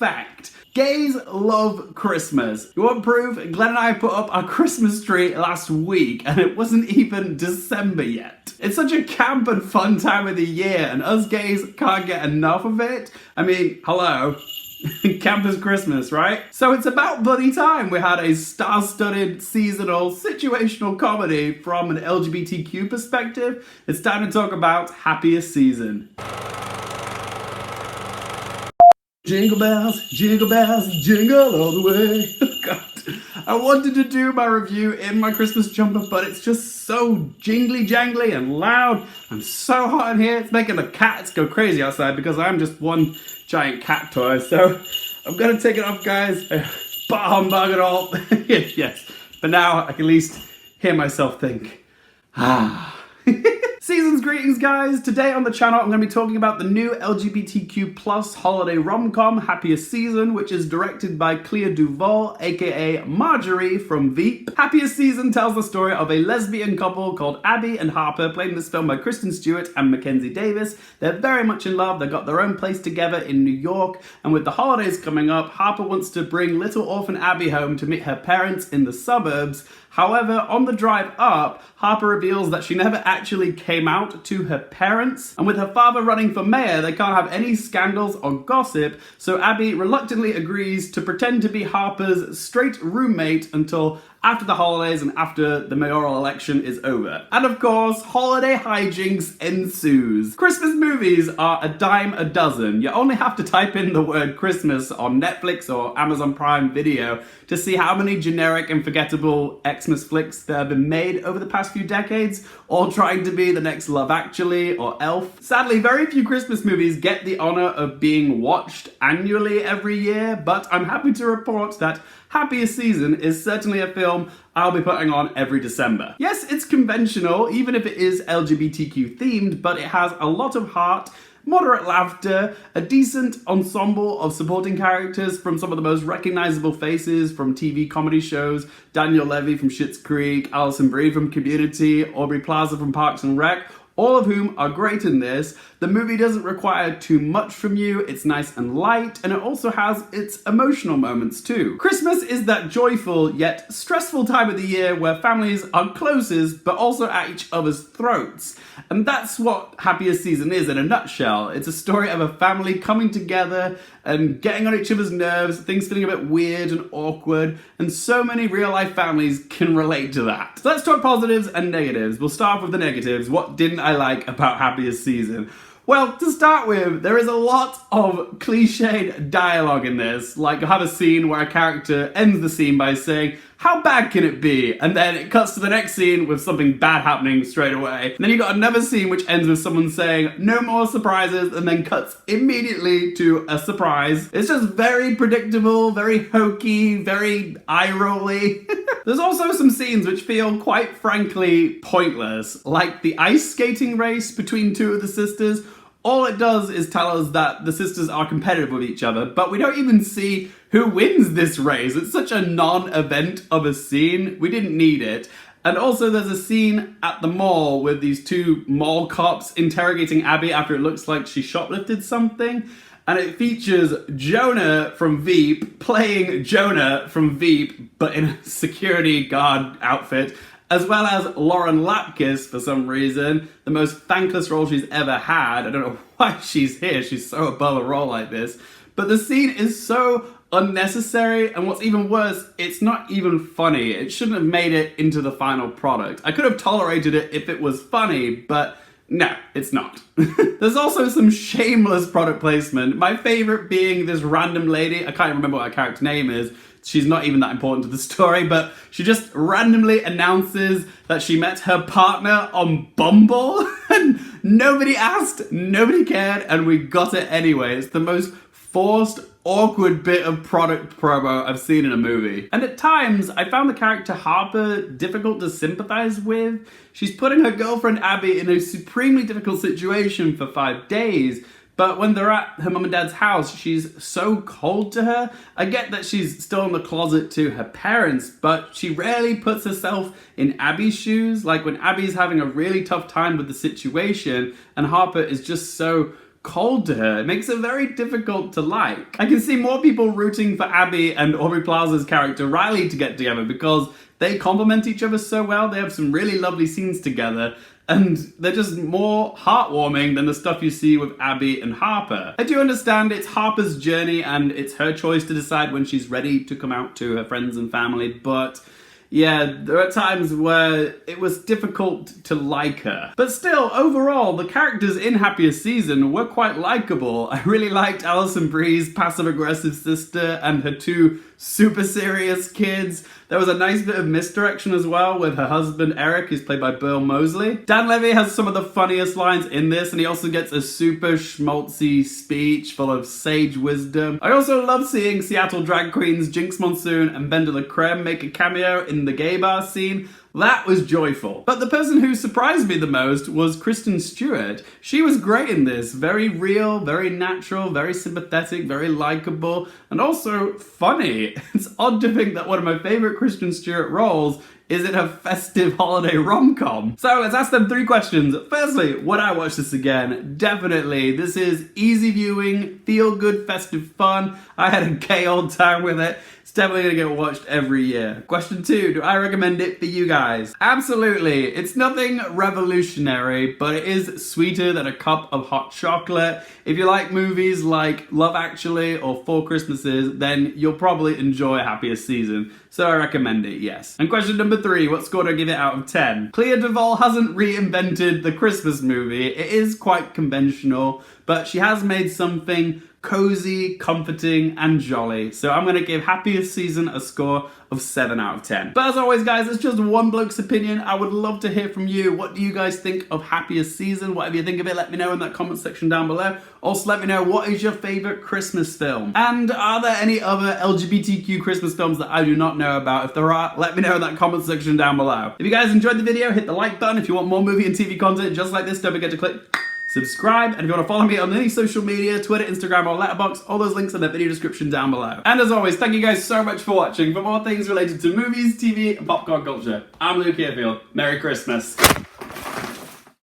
fact. Gays love Christmas. You want proof? Glenn and I put up our Christmas tree last week and it wasn't even December yet. It's such a camp and fun time of the year and us gays can't get enough of it. I mean, hello. Camp is Christmas, right? So it's about bloody time we had a star-studded, seasonal, situational comedy from an LGBTQ perspective. It's time to talk about Happiest season. Jingle bells, jingle all the way. God. I wanted to do my review in my Christmas jumper, but it's just so jingly jangly and loud. I'm so hot in here, it's making the cats go crazy outside because I'm just one giant cat toy. So I'm gonna take it off, guys. Bah humbug it all. Yes, but now I can at least hear myself think. Season's greetings, guys. Today on the channel I'm going to be talking about the new LGBTQ plus holiday rom-com Happiest Season, which is directed by Clea Duvall, aka Marjorie from Veep. Happiest Season tells the story of a lesbian couple called Abbie and Harper, played in this film by Kristen, Stewart and Mackenzie. They're very much in love, they've got their own place together in New York, and with the holidays coming up, Harper wants to bring little orphan Abbie home to meet her parents in the suburbs. However, on the drive up, Harper reveals that she never actually came out to her parents, and with her father running for mayor, they can't have any scandals or gossip, so Abbie reluctantly agrees to pretend to be Harper's straight roommate until after the holidays and after the mayoral election is over. And of course, holiday hijinks ensues. Christmas movies are a dime a dozen. You only have to type in the word Christmas on Netflix or Amazon Prime Video to see how many generic and forgettable Xmas flicks there have been made over the past few decades, all trying to be the next Love Actually or Elf. Sadly, very few Christmas movies get the honor of being watched annually every year, but I'm happy to report that Happiest Season is certainly a film I'll be putting on every December. Yes, it's conventional, even if it is LGBTQ themed, but it has a lot of heart, moderate laughter, a decent ensemble of supporting characters from some of the most recognizable faces from TV comedy shows, Daniel Levy from Schitt's Creek, Alison Brie from Community, Aubrey Plaza from Parks and Rec, all of whom are great in this. The movie doesn't require too much from you, it's nice and light, and it also has its emotional moments too. Christmas is that joyful yet stressful time of the year where families are closest but also at each other's throats. And that's what Happiest Season is in a nutshell. It's a story of a family coming together and getting on each other's nerves, things feeling a bit weird and awkward, and so many real life families can relate to that. So let's talk positives and negatives. We'll start off with the negatives. What didn't I like about Happiest Season? Well, to start with, there is a lot of cliched dialogue in this. Like, you have a scene where a character ends the scene by saying, "How bad can it be?" And then it cuts to the next scene with something bad happening straight away. And then you got another scene which ends with someone saying, "No more surprises," and then cuts immediately to a surprise. It's just very predictable, very hokey, very eye-rolly. There's also some scenes which feel quite frankly pointless, like the ice skating race between two of the sisters. All it does is tell us that the sisters are competitive with each other, but we don't even see who wins this race. It's such a non-event of a scene. We didn't need it. And also there's a scene at the mall with these two mall cops interrogating Abbie after it looks like she shoplifted something. And it features Jonah from Veep playing Jonah from Veep, but in a security guard outfit, as well as Lauren Lapkus, for some reason, the most thankless role she's ever had. I don't know why she's here, she's so above a role like this. But the scene is so unnecessary, and what's even worse, it's not even funny. It shouldn't have made it into the final product. I could have tolerated it if it was funny, but no, it's not. There's also some shameless product placement. My favorite being this random lady, I can't remember what her character name is. She's not even that important to the story, but she just randomly announces that she met her partner on Bumble, and nobody asked, nobody cared, and we got it anyway. It's the most forced, awkward bit of product promo I've seen in a movie. And at times, I found the character Harper difficult to sympathize with. She's putting her girlfriend Abbie in a supremely difficult situation for 5 days, but when they're at her mum and dad's house, she's so cold to her. I get that she's still in the closet to her parents, but she rarely puts herself in Abbie's shoes. Like when Abbie's having a really tough time with the situation and Harper is just so cold to her. It makes her very difficult to like. I can see more people rooting for Abbie and Aubrey Plaza's character Riley to get together because they complement each other so well. They have some really lovely scenes together, and they're just more heartwarming than the stuff you see with Abbie and Harper. I do understand it's Harper's journey and it's her choice to decide when she's ready to come out to her friends and family, but yeah, there are times where it was difficult to like her. But still, overall, the characters in Happiest Season were quite likable. I really liked Alison Brie's passive-aggressive sister and her two super serious kids. There was a nice bit of misdirection as well with her husband Eric, who's played by Bill Moseley. Dan Levy has some of the funniest lines in this, and he also gets a super schmaltzy speech full of sage wisdom. I also love seeing Seattle drag queens Jinx Monsoon and Bender the Creme make a cameo in the gay bar scene. That was joyful. But the person who surprised me the most was Kristen Stewart. She was great in this. Very real, very natural, very sympathetic, very likable, and also funny. It's odd to think that one of my favorite Kristen Stewart roles is in a festive holiday rom-com. So let's ask them 3 questions. Firstly, would I watch this again? Definitely. This is easy viewing, feel-good, festive fun. I had a gay old time with it. It's definitely gonna get watched every year. Question 2, do I recommend it for you guys? Absolutely. It's nothing revolutionary, but it is sweeter than a cup of hot chocolate. If you like movies like Love Actually or Four Christmases, then you'll probably enjoy Happiest Season. So I recommend it, yes. And question number 3, what score do I give it out of 10? Clea Duvall hasn't reinvented the Christmas movie. It is quite conventional, but she has made something cozy, comforting, and jolly. So I'm gonna give Happiest Season a score of 7 out of 10. But as always, guys, it's just one bloke's opinion. I would love to hear from you. What do you guys think of Happiest Season? Whatever you think of it, let me know in that comment section down below. Also, let me know what is your favorite Christmas film? And are there any other LGBTQ Christmas films that I do not know about? If there are, let me know in that comment section down below. If you guys enjoyed the video, hit the like button. If you want more movie and TV content just like this, don't forget to click subscribe, and if you want to follow me on any social media, Twitter, Instagram, or Letterboxd, all those links in the video description down below. And as always, thank you guys so much for watching. For more things related to movies, TV, and popcorn culture, I'm Luke Hearfield. Merry Christmas.